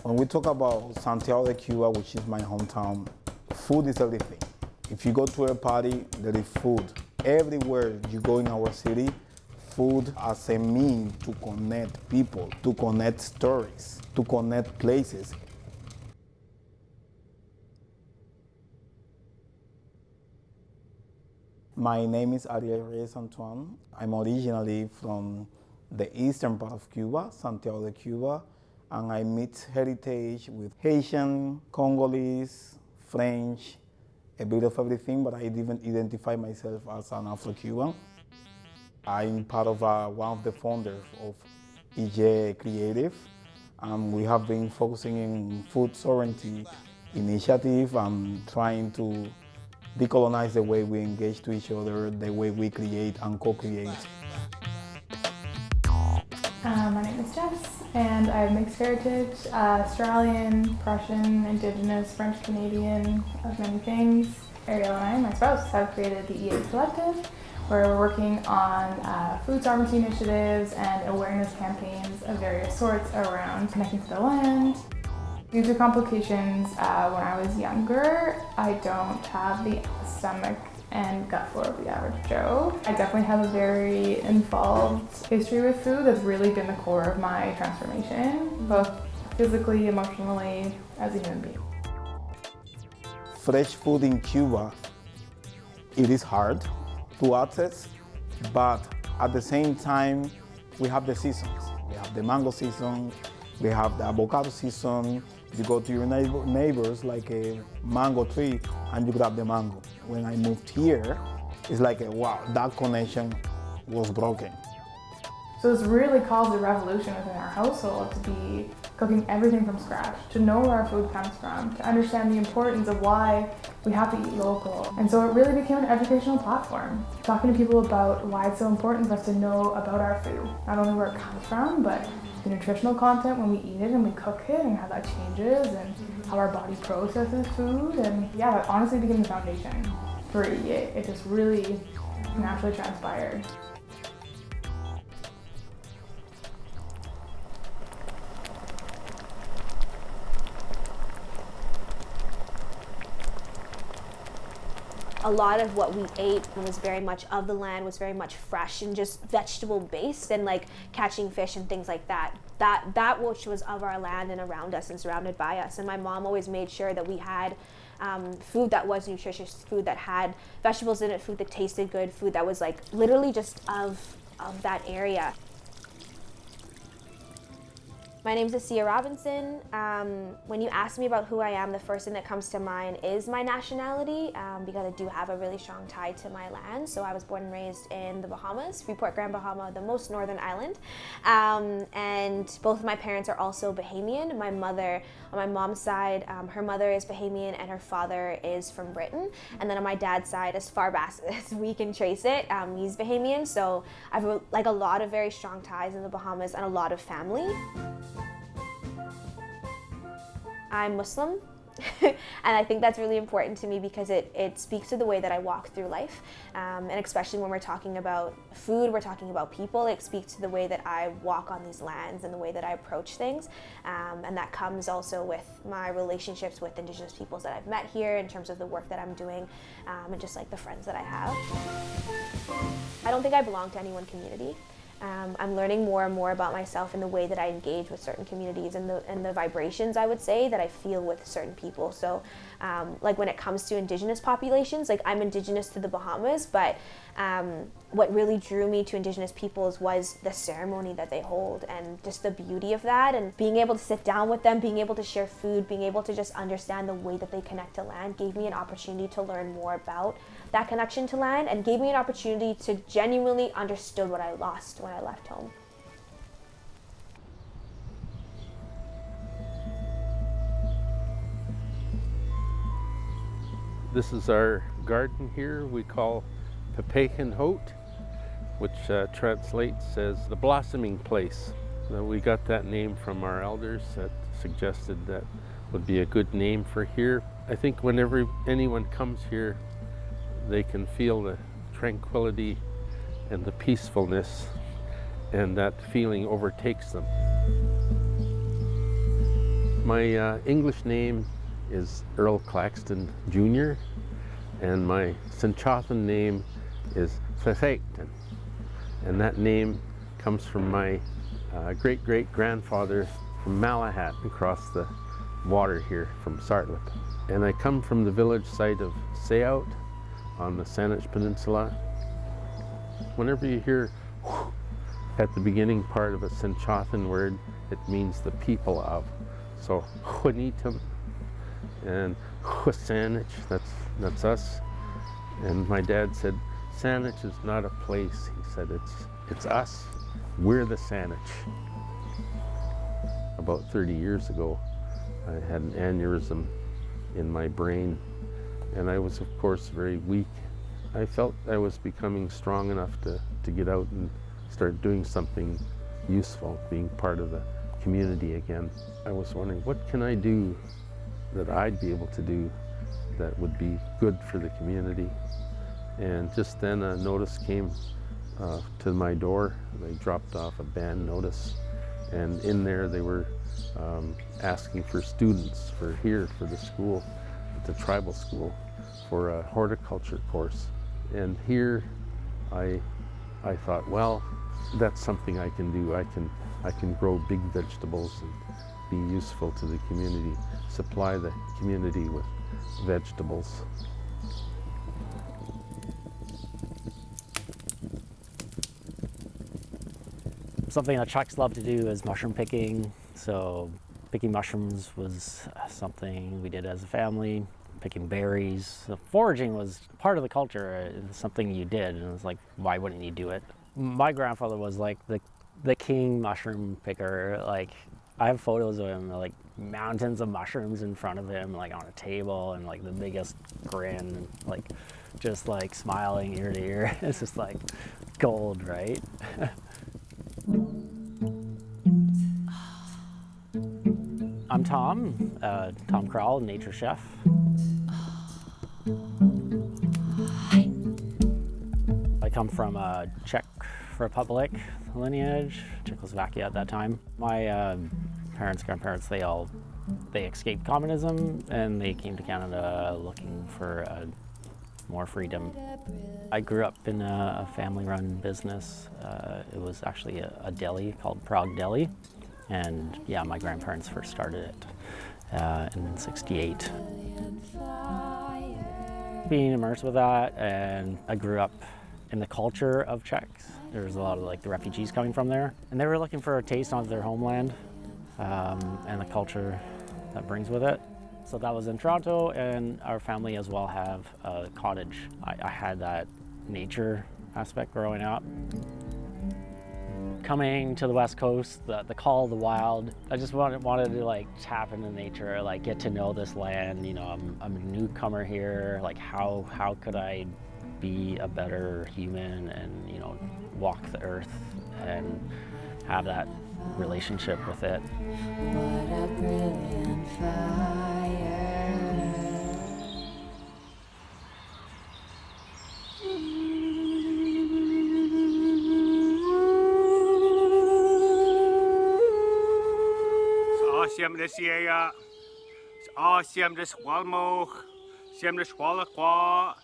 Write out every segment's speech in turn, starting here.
When we talk about Santiago de Cuba, which is my hometown, food is everything. If you go to a party, there is food. Everywhere you go in our city, food as a means to connect people, to connect stories, to connect places. My name is Ariel Reyes Antoine. I'm originally from the eastern part of Cuba, Santiago de Cuba, and I mix heritage with Haitian, Congolese, French, a bit of everything, but I didn't identify myself as an Afro-Cuban. I'm part of one of the founders of IJE Creative, and we have been focusing in food sovereignty initiative and trying to decolonize the way we engage to each other, the way we create and co-create. My name is Jess, and I have mixed heritage, Australian, Prussian, Indigenous, French, Canadian, of many things. Ariel and I, my spouse, have created the EA Collective, where we're working on food sovereignty initiatives and awareness campaigns of various sorts around connecting to the land. Due to complications when I was younger, I don't have the stomach and gut flora of the average Joe. I definitely have a very involved history with food that's really been the core of my transformation, both physically, emotionally, as a human being. Fresh food in Cuba, it is hard to access, but at the same time, we have the seasons. We have the mango season, we have the avocado season. You go to your neighbors, like a mango tree, and you grab the mango. When I moved here, it's like, wow, that connection was broken. So this really caused a revolution within our household to be cooking everything from scratch, to know where our food comes from, to understand the importance of why we have to eat local. And so it really became an educational platform, talking to people about why it's so important for us to know about our food, not only where it comes from, but the nutritional content when we eat it and we cook it and how that changes and how our body processes food. And yeah, that honestly became the foundation for EA. It just really naturally transpired. A lot of what we ate was very much of the land, was very much fresh and just vegetable based, and like catching fish and things like that. That which was of our land and around us and surrounded by us. And my mom always made sure that we had food that was nutritious, food that had vegetables in it, food that tasted good, food that was like literally just of that area. My name's Asia Robinson. When you ask me about who I am, the first thing that comes to mind is my nationality, because I do have a really strong tie to my land. So I was born and raised in the Bahamas, Freeport, Grand Bahama, the most northern island. And both of my parents are also Bahamian. My mother, on my mom's side, her mother is Bahamian and her father is from Britain. And then on my dad's side, as far back as we can trace it, he's Bahamian. So I have like a lot of very strong ties in the Bahamas and a lot of family. I'm Muslim, and I think that's really important to me because it speaks to the way that I walk through life, and especially when we're talking about food, we're talking about people, it speaks to the way that I walk on these lands and the way that I approach things, and that comes also with my relationships with Indigenous peoples that I've met here in terms of the work that I'm doing, and just like the friends that I have. I don't think I belong to any one community. I'm learning more and more about myself in the way that I engage with certain communities and the vibrations, I would say, that I feel with certain people. So like when it comes to Indigenous populations, like I'm Indigenous to the Bahamas, but what really drew me to Indigenous peoples was the ceremony that they hold and just the beauty of that, and being able to sit down with them, being able to share food, being able to just understand the way that they connect to land gave me an opportunity to learn more about that connection to land and gave me an opportunity to genuinely understood what I lost when I left home. This is our garden here we call Pepekan Hot, which translates as the blossoming place. We got that name from our elders that suggested that would be a good name for here. I think whenever anyone comes here, they can feel the tranquility and the peacefulness, and that feeling overtakes them. My English name is Earl Claxton Jr. and my Sinchothan name is Thethekton. And that name comes from my great-great-grandfather from Malahat across the water here from Sartlip. And I come from the village site of Sayout on the Saanich Peninsula. Whenever you hear at the beginning part of a Sinchothan word, it means the people of. So Juanitum and Saanich, that's us. And my dad said, Saanich is not a place. He said, it's us. We're the Saanich. About 30 years ago, I had an aneurysm in my brain, and I was, of course, very weak. I felt I was becoming strong enough to get out and start doing something useful, being part of the community again. I was wondering, what can I do that I'd be able to do that would be good for the community? And just then a notice came to my door. They dropped off a band notice, and in there they were asking for students for the school, the tribal school, for a horticulture course. And here I thought, well, that's something I can do. I can grow big vegetables and be useful to the community, supply the community with vegetables. Something that Chucks love to do is mushroom picking. So picking mushrooms was something we did as a family. Picking berries. So foraging was part of the culture. It was something you did, and it was like, why wouldn't you do it? My grandfather was like the king mushroom picker. Like, I have photos of him, like mountains of mushrooms in front of him, like on a table, and like the biggest grin, like just like smiling ear to ear. It's just like gold, right? I'm Tom, Tom Krall, nature chef. I come from a Czech Republic lineage, Czechoslovakia at that time. My grandparents, they escaped communism and they came to Canada looking for more freedom. I grew up in a family-run business. It was actually a deli called Prague Deli. And yeah, my grandparents first started it in '68. Being immersed with that, and I grew up in the culture of Czechs. There was a lot of like the refugees coming from there, and they were looking for a taste of their homeland and the culture that brings with it. So that was in Toronto, and our family as well have a cottage. I had that nature aspect growing up. Coming to the West Coast, the call of the wild, I just wanted to like tap into nature, like get to know this land. You know, I'm a newcomer here. Like how could I be a better human and, you know, walk the earth and have that relationship with it. What a brilliant fire. Siam des Yea, Siam des Walmoch, Siam des Wallaqua,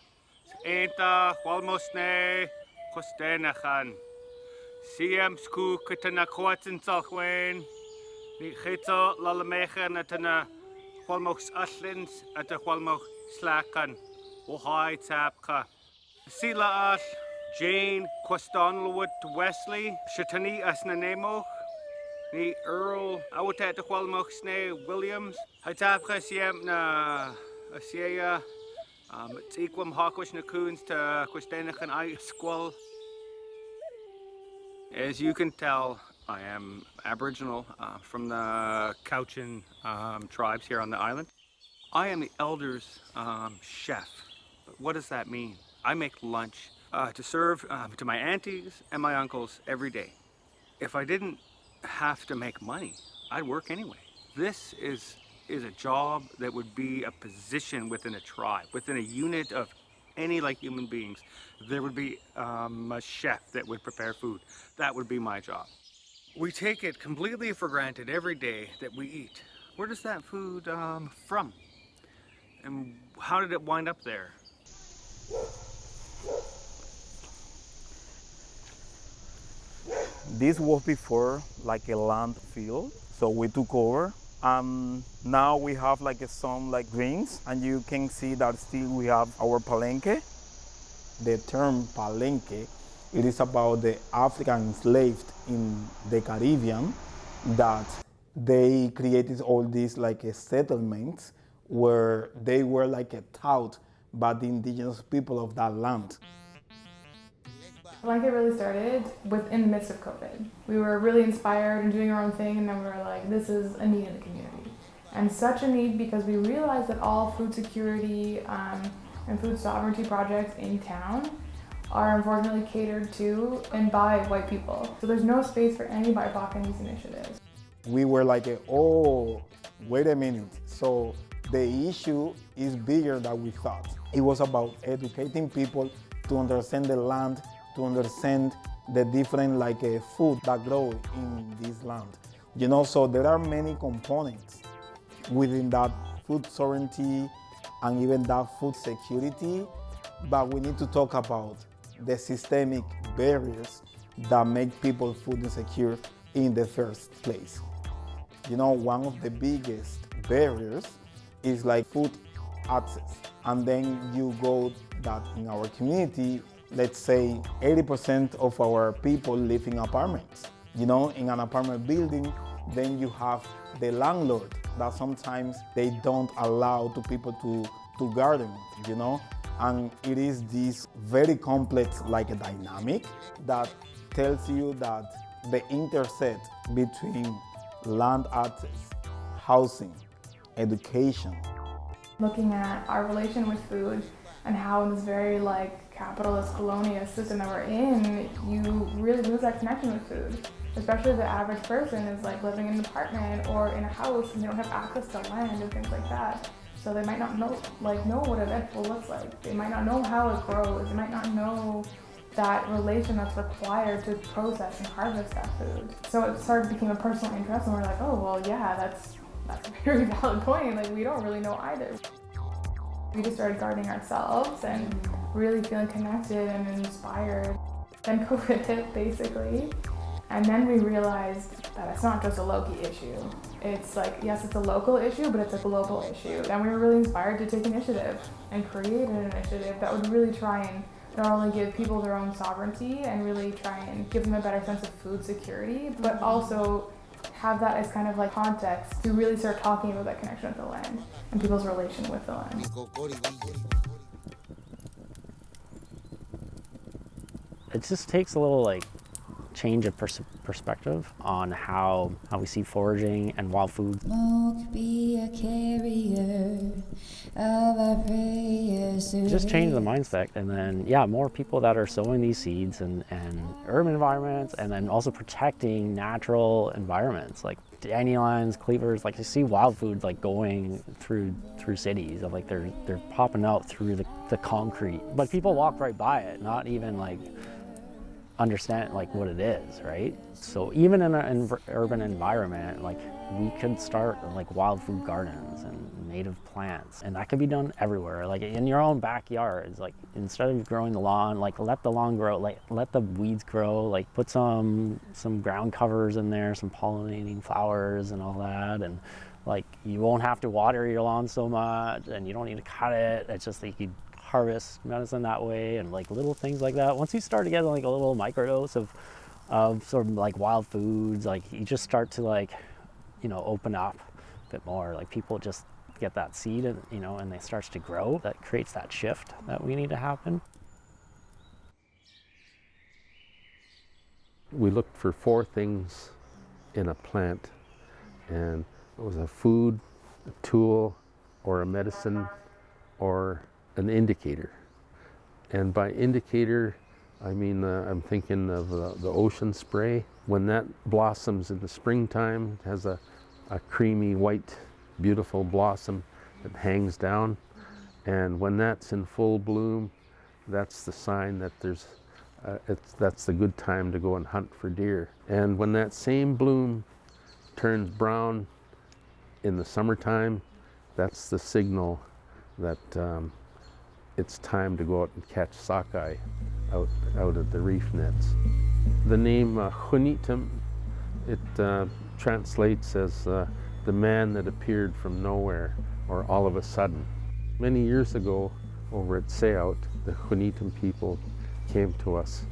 Enta, Walmosne, Costenachan, Siam Sku Kitana Quatin Salquain, Nichito Lalamechan at a Walmoch's Uslins at a Walmoch Slakan, Ohai Tapka, Sila Ash, Jane, Quastonwood Wesley, Shatani Asnanemoch. Ni Earl, Awatat de Walmoch Snee Williams, Hatapka Siam na Asiaya, Equum Hawkish na Coons to Quastenachan I Squall. As you can tell, I am Aboriginal from the Cowichan tribes here on the island. I am the elders' chef. But what does that mean? I make lunch to serve to my aunties and my uncles every day. If I didn't have to make money, I'd work anyway. This is a job that would be a position within a tribe, within a unit of any like human beings. There would be a chef that would prepare food. That would be my job. We take it completely for granted every day that we eat. Where does that food from? And how did it wind up there? This was before like a landfill, so we took over. Now we have like some like greens, and you can see that still we have our palenque. The term palenque, it is about the African enslaved in the Caribbean that they created all these like settlements where they were like taught by the indigenous people of that land. Palenque really started in the midst of COVID. We were really inspired and doing our own thing, and then we were like, this is a need in the community. And such a need because we realized that all food security and food sovereignty projects in town are unfortunately catered to and by white people. So there's no space for any BIPOC in these initiatives. We were like, oh, wait a minute. So the issue is bigger than we thought. It was about educating people to understand the land, to understand the different like food that grow in this land. You know, so there are many components within that food sovereignty and even that food security, but we need to talk about the systemic barriers that make people food insecure in the first place. You know, one of the biggest barriers is like food access. And then you go that in our community, let's say 80% of our people live in apartments. You know, in an apartment building, then you have the landlord that sometimes they don't allow to people to garden, you know? And it is this very complex like a dynamic that tells you that the intersect between land access, housing, education. Looking at our relation with food and how in this very like capitalist colonial system that we're in, you really lose that connection with food. Especially the average person is like living in an apartment or in a house and they don't have access to land and things like that. So they might not know what a vegetable looks like. They might not know how it grows. They might not know that relation that's required to process and harvest that food. So it started became a personal interest, and we're like, oh well, yeah, that's a very valid point. Like we don't really know either. We just started gardening ourselves and really feeling connected and inspired. Then COVID hit basically. And then we realized that it's not just a local issue. It's like, yes, it's a local issue, but it's a global issue. And we were really inspired to take initiative and create an initiative that would really try and not only give people their own sovereignty and really try and give them a better sense of food security, but also have that as kind of like context to really start talking about that connection with the land and people's relation with the land. It just takes a little like change of perspective on how we see foraging and wild food. Smoke be a carrier of our prayers. Just change the mindset, and then more people that are sowing these seeds and urban environments, and then also protecting natural environments like dandelions, cleavers. Like you see wild food like going through cities, of like they're popping out through the concrete, but people walk right by it, not even like understand like what it is, right? So even in an urban environment, like we could start like wild food gardens and native plants, and that could be done everywhere, like in your own backyards. Like instead of growing the lawn, like let the lawn grow, like let the weeds grow, like put some ground covers in there, some pollinating flowers and all that, and like you won't have to water your lawn so much, and you don't need to cut it. It's just like you harvest medicine that way, and like little things like that. Once you start to get like a little microdose of sort of like wild foods, like you just start to like, you know, open up a bit more. Like people just get that seed and, you know, and it starts to grow. That creates that shift that we need to happen. We looked for 4 things in a plant, and it was a food, a tool, or a medicine, or an indicator. And by indicator, I mean, I'm thinking of the ocean spray. When that blossoms in the springtime, it has a creamy white, beautiful blossom that hangs down. And when that's in full bloom, that's the sign that that's the good time to go and hunt for deer. And when that same bloom turns brown In the summertime, that's the signal that it's time to go out and catch sockeye out of the reef nets. The name Hunitum, it translates as the man that appeared from nowhere, or all of a sudden. Many years ago, over at Seout, the Hunitum people came to us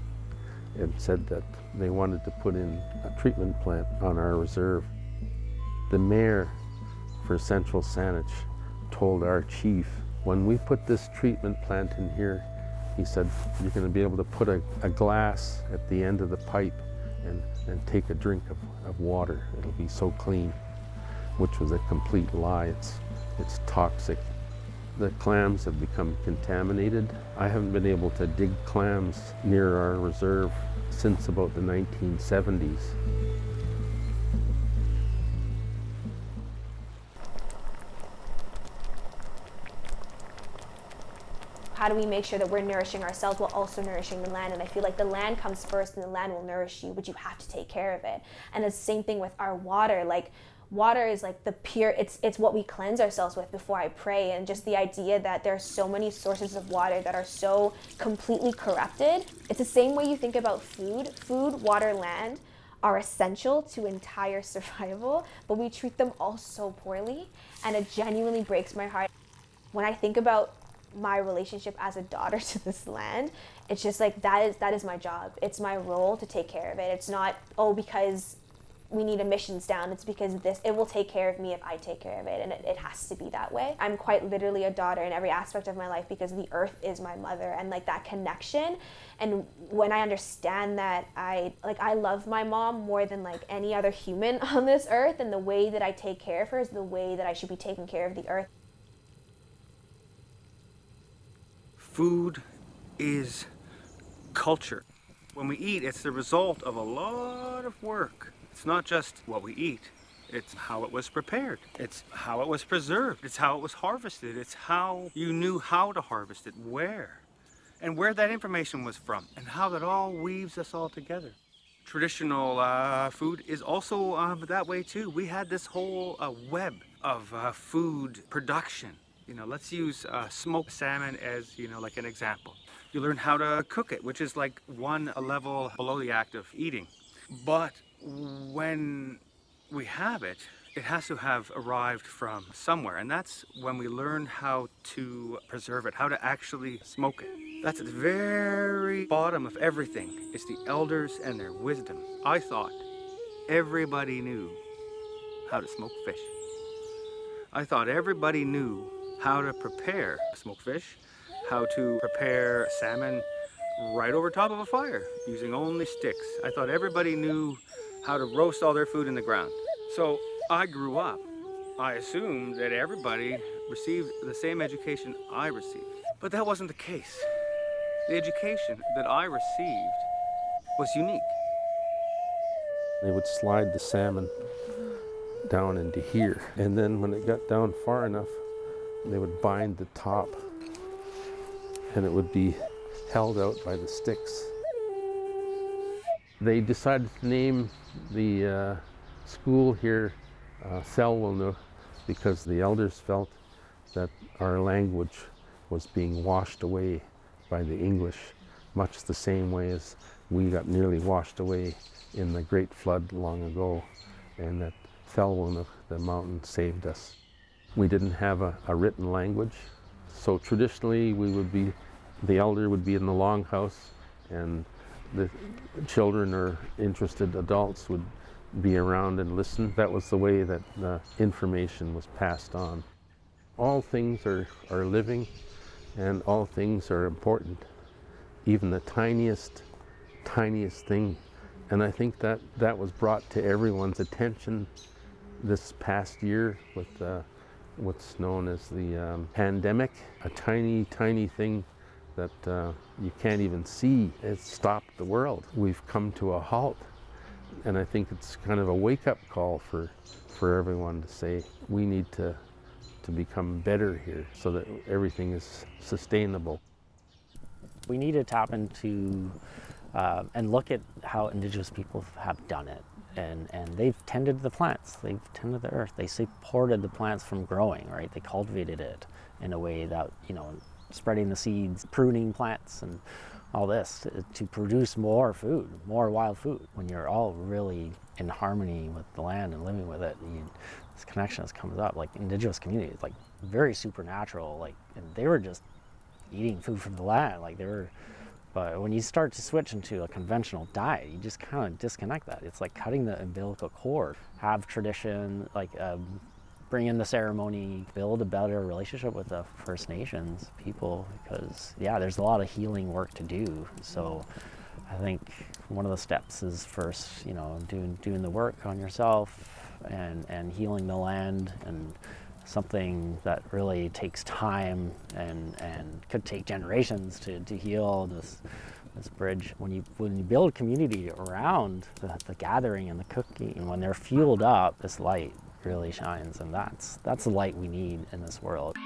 and said that they wanted to put in a treatment plant on our reserve. The mayor for Central Saanich told our chief, when we put this treatment plant in here, he said, you're going to be able to put a glass at the end of the pipe and take a drink of water. It'll be so clean, which was a complete lie. It's toxic. The clams have become contaminated. I haven't been able to dig clams near our reserve since about the 1970s. How do we make sure that we're nourishing ourselves while also nourishing the land? And I feel like the land comes first and the land will nourish you, but you have to take care of it. And it's the same thing with our water. Like, water is like the pure, it's what we cleanse ourselves with before I pray. And just the idea that there are so many sources of water that are so completely corrupted. It's the same way you think about food. Food, water, land are essential to entire survival, but we treat them all so poorly. And it genuinely breaks my heart. When I think about my relationship as a daughter to this land, it's just like that is my job. It's my role to take care of it. It's not, oh, because we need emissions down, it's because it will take care of me if I take care of it, and it has to be that way. I'm quite literally a daughter in every aspect of my life because the earth is my mother, and like that connection. And when I understand that, I love my mom more than like any other human on this earth, and the way that I take care of her is the way that I should be taking care of the earth. Food is culture. When we eat, it's the result of a lot of work. It's not just what we eat, it's how it was prepared. It's how it was preserved. It's how it was harvested. It's how you knew how to harvest it, where, and where that information was from, and how that all weaves us all together. Traditional food is also that way too. We had this whole web of food production. You know, let's use smoked salmon as, like an example. You learn how to cook it, which is like one level below the act of eating. But when we have it, it has to have arrived from somewhere. And that's when we learn how to preserve it, how to actually smoke it. That's at the very bottom of everything. It's the elders and their wisdom. I thought everybody knew how to smoke fish. I thought everybody knew how to prepare smoked fish, how to prepare salmon right over top of a fire using only sticks. I thought everybody knew how to roast all their food in the ground. So I grew up, I assumed that everybody received the same education I received. But that wasn't the case. The education that I received was unique. They would slide the salmon down into here, and then when it got down far enough, they would bind the top, and it would be held out by the sticks. They decided to name the school here Thelwellnuk because the elders felt that our language was being washed away by the English, much the same way as we got nearly washed away in the Great Flood long ago, and that Thelwellnuk, the mountain, saved us. We didn't have a written language, so traditionally the elder would be in the longhouse, and the children or interested adults would be around and listen. That was the way that the information was passed on. All things are living, and all things are important, even the tiniest thing. And I think that was brought to everyone's attention this past year with what's known as the pandemic. A tiny thing that you can't even see. It stopped the world. We've come to a halt, and I think it's kind of a wake-up call for everyone to say we need to become better here so that everything is sustainable. We need to tap into and look at how Indigenous people have done it. and they've tended the plants, they've tended the earth, they supported the plants from growing, right? They cultivated it in a way that, you know, spreading the seeds, pruning plants and all this to produce more food, more wild food. When you're all really in harmony with the land and living with it, this connection just comes up. Like Indigenous communities, like very supernatural, like, and they were just eating food from the land, like they were. But when you start to switch into a conventional diet, you just kind of disconnect that. It's like cutting the umbilical cord. Have tradition, like bring in the ceremony, build a better relationship with the First Nations people, because yeah, there's a lot of healing work to do. So I think one of the steps is first, you know, doing the work on yourself and healing the land, and something that really takes time and could take generations to heal this bridge. When you build community around the gathering and the cooking, and when they're fueled up, this light really shines, and that's the light we need in this world.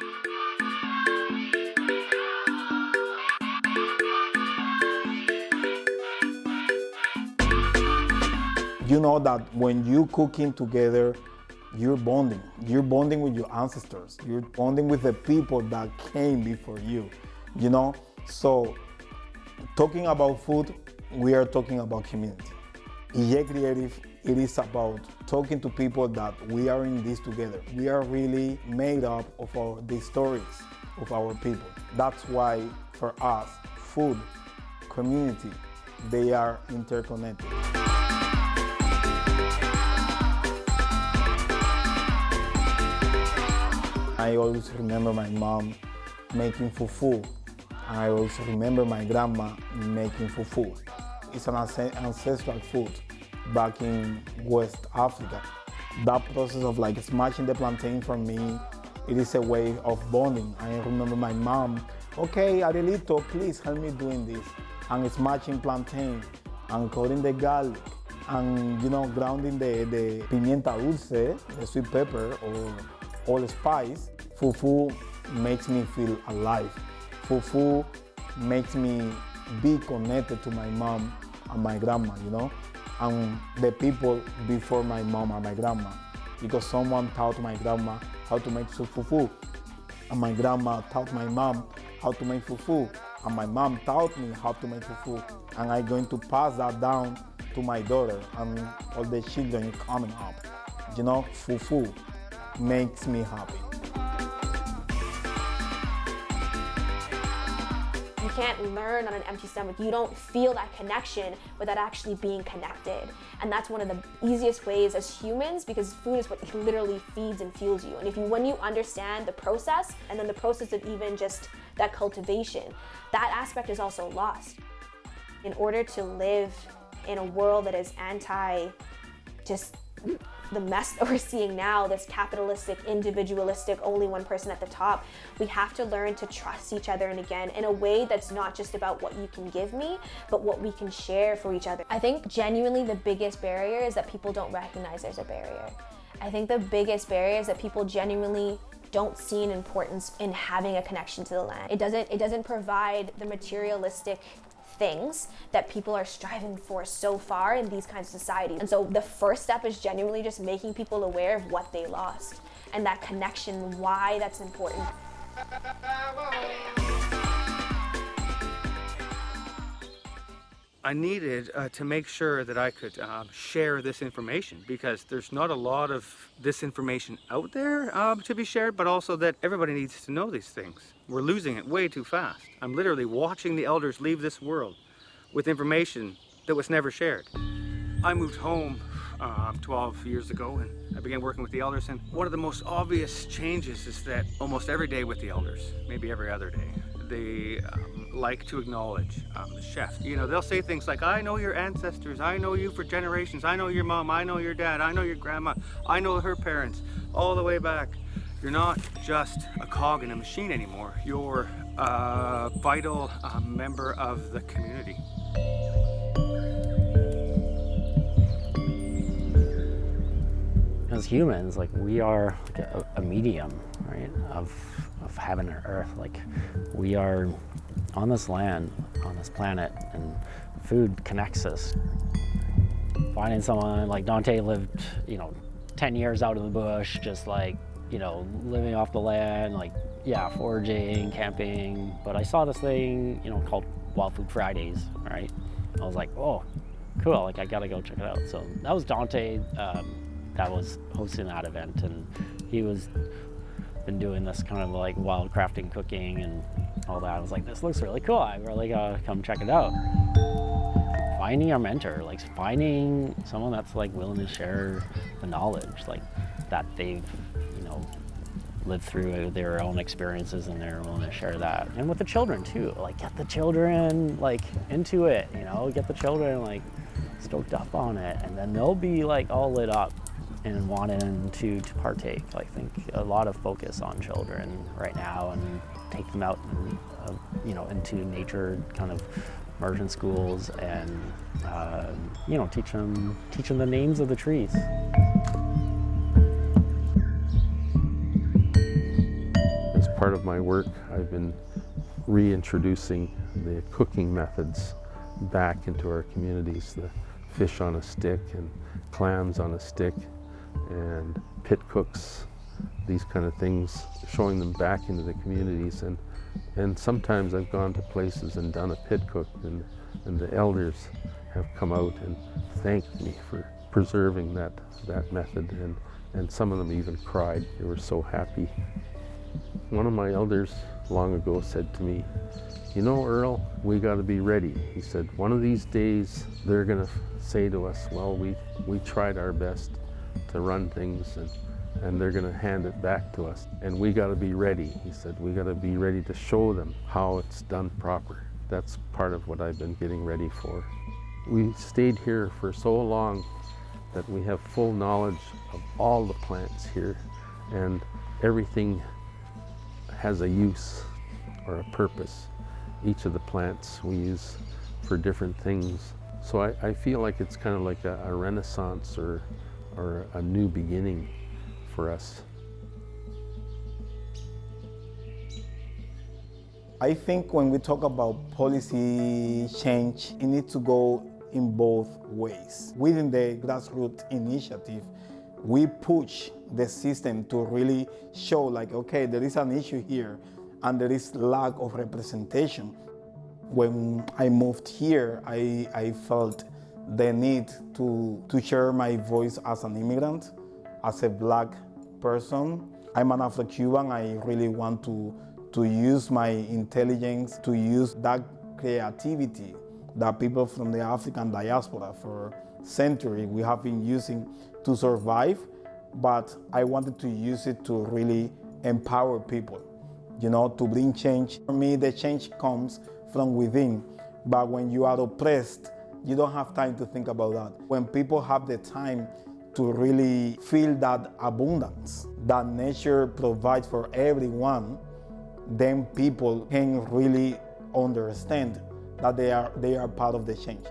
You know that when you cooking together, you're bonding. You're bonding with your ancestors. You're bonding with the people that came before you, you know? So talking about food, we are talking about community. IE Creative, it is about talking to people that we are in this together. We are really made up of the stories of our people. That's why for us, food, community, they are interconnected. I always remember my mom making fufu. I also remember my grandma making fufu. It's an ancestral food back in West Africa. That process of like smashing the plantain for me, it is a way of bonding. I remember my mom, okay, Arielito, please help me doing this. And smashing plantain and cutting the garlic and, you know, grounding the pimienta dulce, the sweet pepper or allspice. Fufu makes me feel alive. Fufu makes me be connected to my mom and my grandma, you know, and the people before my mom and my grandma, because someone taught my grandma how to make fufu, and my grandma taught my mom how to make fufu, and my mom taught me how to make fufu, and I'm going to pass that down to my daughter and all the children coming up. You know, fufu makes me happy. You can't learn on an empty stomach. You don't feel that connection without actually being connected. And that's one of the easiest ways as humans, because food is what literally feeds and fuels you. And when you understand the process, and then the process of even just that cultivation, that aspect is also lost. In order to live in a world that is anti just the mess that we're seeing now, this capitalistic, individualistic, only one person at the top, we have to learn to trust each other, and again, in a way that's not just about what you can give me, but what we can share for each other. I think genuinely the biggest barrier is that people don't recognize there's a barrier. I think the biggest barrier is that people genuinely don't see an importance in having a connection to the land. It doesn't provide the materialistic things that people are striving for so far in these kinds of societies. And so the first step is genuinely just making people aware of what they lost and that connection, why that's important. I needed to make sure that I could share this information, because there's not a lot of this information out there to be shared, but also that everybody needs to know these things. We're losing it way too fast. I'm literally watching the elders leave this world with information that was never shared. I moved home 12 years ago, and I began working with the elders, and one of the most obvious changes is that almost every day with the elders, maybe every other day, they like to acknowledge the chef. You know, they'll say things like, I know your ancestors, I know you for generations, I know your mom, I know your dad, I know your grandma, I know her parents, all the way back. You're not just a cog in a machine anymore. You're a vital member of the community. As humans, like, we are like a medium, right, of heaven and earth. Like, we are on this land, on this planet, and food connects us. finding someone like Dante lived, 10 years out in the bush, just like, living off the land, like, yeah, foraging, camping. But I saw this thing, called Wild Food Fridays, right? I was like, oh, cool, like I gotta go check it out. So that was Dante that was hosting that event, and he was been doing this kind of like wild crafting, cooking, and all that. I was like, this looks really cool. I really gotta come check it out. Finding a mentor, like finding someone that's like willing to share the knowledge, like that they've, lived through their own experiences, and they're willing to share that. And with the children too, like get the children like into it, get the children like stoked up on it, and then they'll be like all lit up and wanting to partake. I think a lot of focus on children right now, and take them out and, into nature kind of immersion schools, and teach them the names of the trees. As part of my work, I've been reintroducing the cooking methods back into our communities. The fish on a stick and clams on a stick and pit cooks, these kind of things, showing them back into the communities. And sometimes I've gone to places and done a pit cook, and the elders have come out and thanked me for preserving that method, and some of them even cried. They were so happy. One of my elders long ago said to me, Earl, we got to be ready. He said, one of these days they're going to say to us, well, we tried our best to run things, and they're going to hand it back to us. And we got to be ready. He said, we got to be ready to show them how it's done proper. That's part of what I've been getting ready for. We stayed here for so long that we have full knowledge of all the plants here, and everything has a use or a purpose. Each of the plants we use for different things. So I feel like it's kind of like a renaissance or a new beginning for us. I think when we talk about policy change, it needs to go in both ways. Within the grassroots initiative, we push the system to really show like, okay, there is an issue here and there is lack of representation. When I moved here, I felt the need to share my voice as an immigrant, as a Black person. I'm an Afro-Cuban. I really want to use my intelligence, to use that creativity that people from the African diaspora for centuries we have been using to survive, but I wanted to use it to really empower people, to bring change. For me, the change comes from within, but when you are oppressed, you don't have time to think about that. When people have the time to really feel that abundance that nature provides for everyone, then people can really understand that they are part of the change.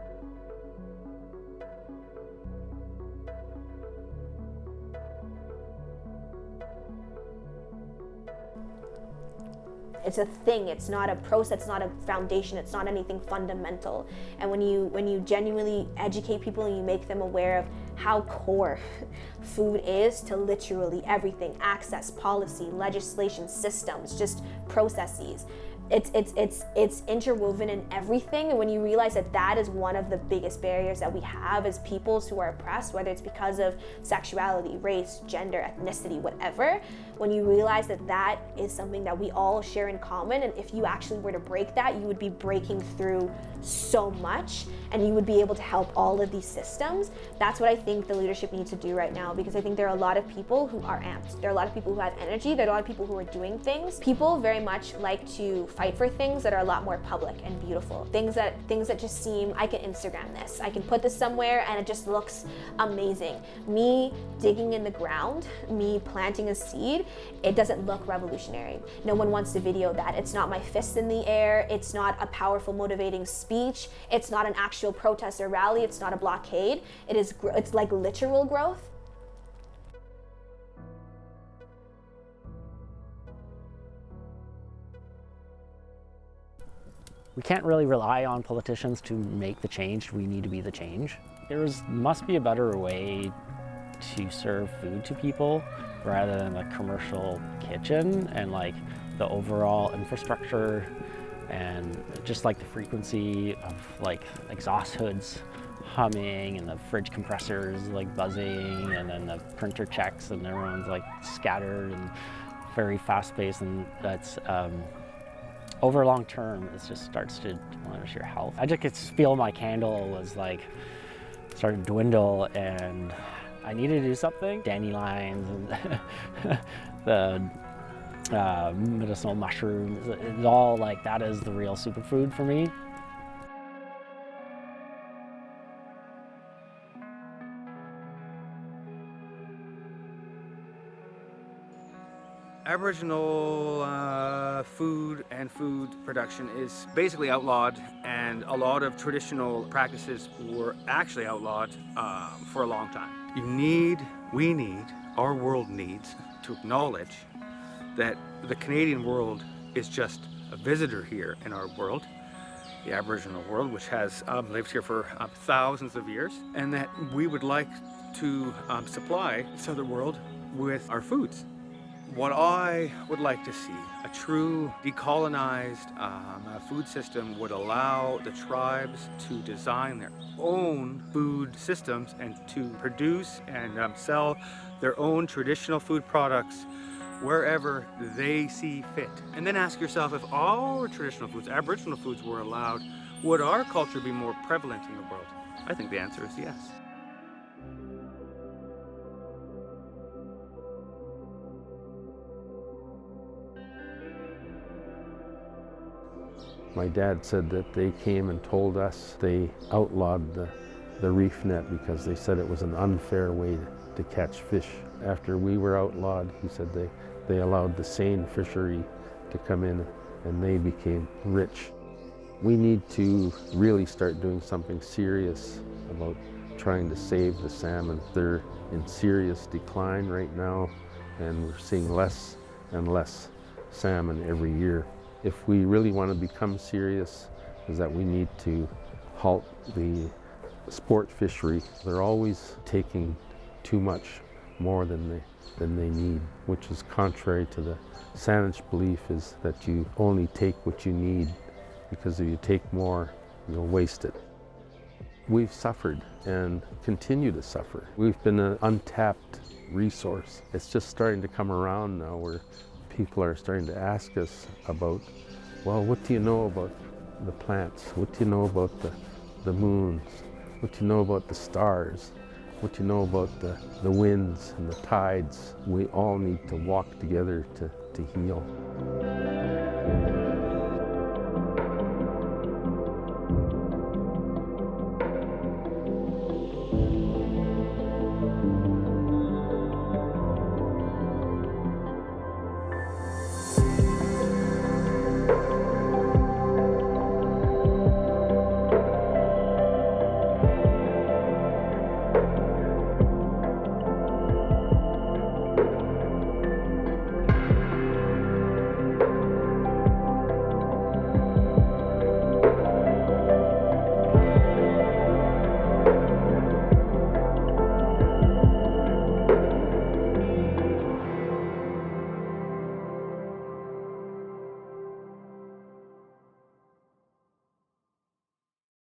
It's a thing, it's not a process, it's not a foundation, it's not anything fundamental. And when you genuinely educate people and you make them aware of how core food is to literally everything, access, policy, legislation, systems, just processes, it's interwoven in everything. And when you realize that is one of the biggest barriers that we have as peoples who are oppressed, whether it's because of sexuality, race, gender, ethnicity, whatever, when you realize that is something that we all share in common, and if you actually were to break that, you would be breaking through so much, and you would be able to help all of these systems. That's what I think the leadership needs to do right now, because I think there are a lot of people who are amped. There are a lot of people who have energy. There are a lot of people who are doing things. People very much like to fight for things that are a lot more public and beautiful. Things that just seem, I can Instagram this, I can put this somewhere and it just looks amazing. Me digging in the ground, me planting a seed, it doesn't look revolutionary. No one wants to video that. It's not my fists in the air. It's not a powerful, motivating speech. It's not an actual protest or rally. It's not a blockade. It's like literal growth. We can't really rely on politicians to make the change. We need to be the change. There must be a better way to serve food to people rather than a commercial kitchen, and like the overall infrastructure and just like the frequency of like exhaust hoods humming and the fridge compressors like buzzing, and then the printer checks and everyone's like scattered and very fast paced, and that's over long term, it just starts to diminish your health. I just could feel my candle was like starting to dwindle, and I needed to do something. Dandelions and the medicinal mushrooms, it's all like, that is the real superfood for me. Aboriginal food and food production is basically outlawed, and a lot of traditional practices were actually outlawed for a long time. Our world needs to acknowledge that the Canadian world is just a visitor here in our world, the Aboriginal world, which has lived here for thousands of years, and that we would like to supply this other world with our foods. What I would like to see, a true decolonized food system, would allow the tribes to design their own food systems and to produce and sell their own traditional food products wherever they see fit. And then ask yourself, if our traditional foods, Aboriginal foods, were allowed, would our culture be more prevalent in the world? I think the answer is yes. My dad said that they came and told us they outlawed the reef net because they said it was an unfair way to catch fish. After we were outlawed, he said they allowed the seine fishery to come in and they became rich. We need to really start doing something serious about trying to save the salmon. They're in serious decline right now, and we're seeing less and less salmon every year. If we really want to become serious, is that we need to halt the sport fishery. They're always taking too much, more than they need, which is contrary to the Saanich belief, is that you only take what you need, because if you take more, you'll waste it. We've suffered and continue to suffer. We've been an untapped resource. It's just starting to come around now, where people are starting to ask us about, well, what do you know about the plants? What do you know about the moons? What do you know about the stars? What do you know about the winds and the tides? We all need to walk together to heal.